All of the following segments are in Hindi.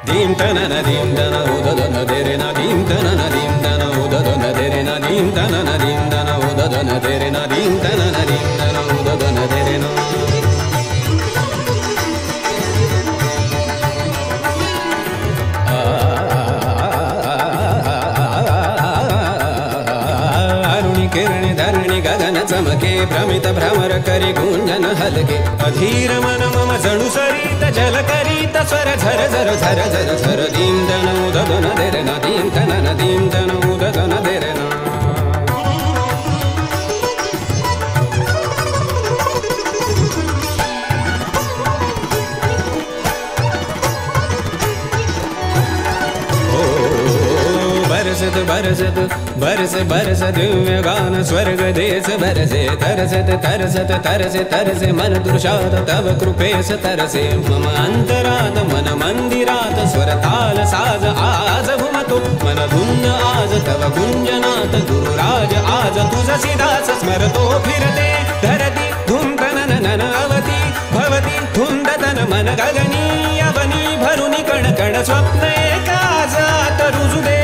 Dim tanana dim dana udadana derena dim tanana dim dana udadana derena dim tanana dim dana udadana derena dim tanana dim dana udadana derena aruni kirani dharani gagana chamake भ्रमित भ्रमर करी गुंजन हलके अधीर मन मम जणु सरित जल करीत स्वर झर झर झर झर झर दीन दन उदन देरना दीन तनन दीन दन उदन देरना बरसत बरसत बरस बरस दिव्य गान स्वर्ग देश बरसे तरसत तरसत तरसे तरसे मन दृशात तव कृपेश तरसे मम अंतरात मन मंदिरात स्वर ताल साज आज भुमतो मन धुंद आज तव गुंजनात गुरुराज आज तुझ सिदास स्मरतो फिरते धरती धुंदन नन अवती भवती धुंद तन मन गगनी अवनी भरुनी कण कण स्वप्न एकाजात रुजुदे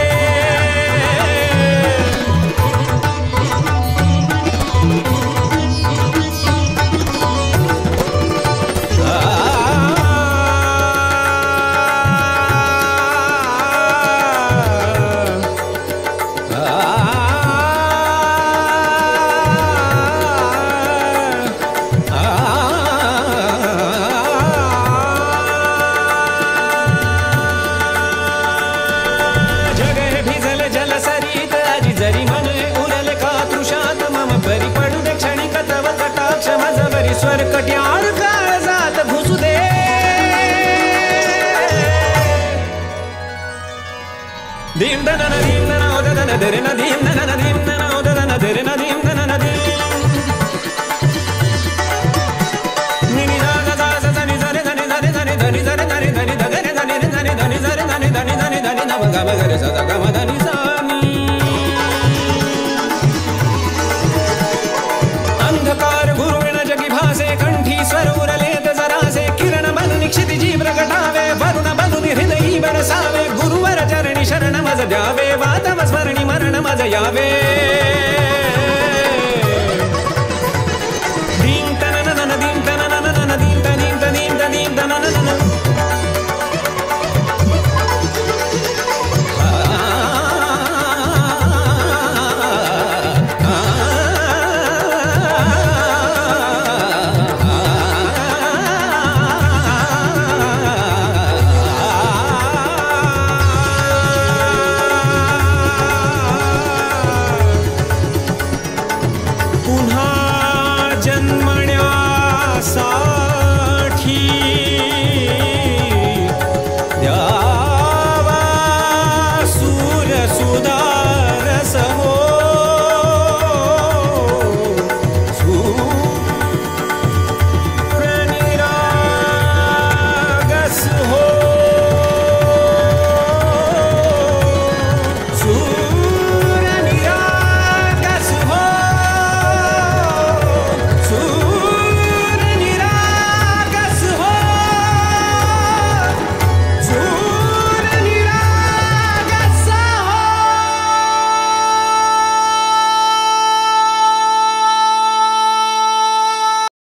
स्वर कट्यार काळजात घुसू दे दीम दनन दीम दन उदन देरना दीम दनन दीम दन उदन देरना दीम दनन दीम निनी दा दा सा सा नि सा रे धनि धनि धनि धनि धनि धनि धनि धनि धनि धनि धनि धनि धनि धनि धनि धनि नव ग म ग रे सा दा ग म धनि सा नि अंधकार गुरुविण जगी भासे कंठी स्वर उरलेत जरासे किरण बनुनि क्षितिजी प्रगटावे वरुण बनुनि हृदयी बरसावे गुरुवर चरणी शरण मज द्यावे वातव स्मरणी मरण मज यावे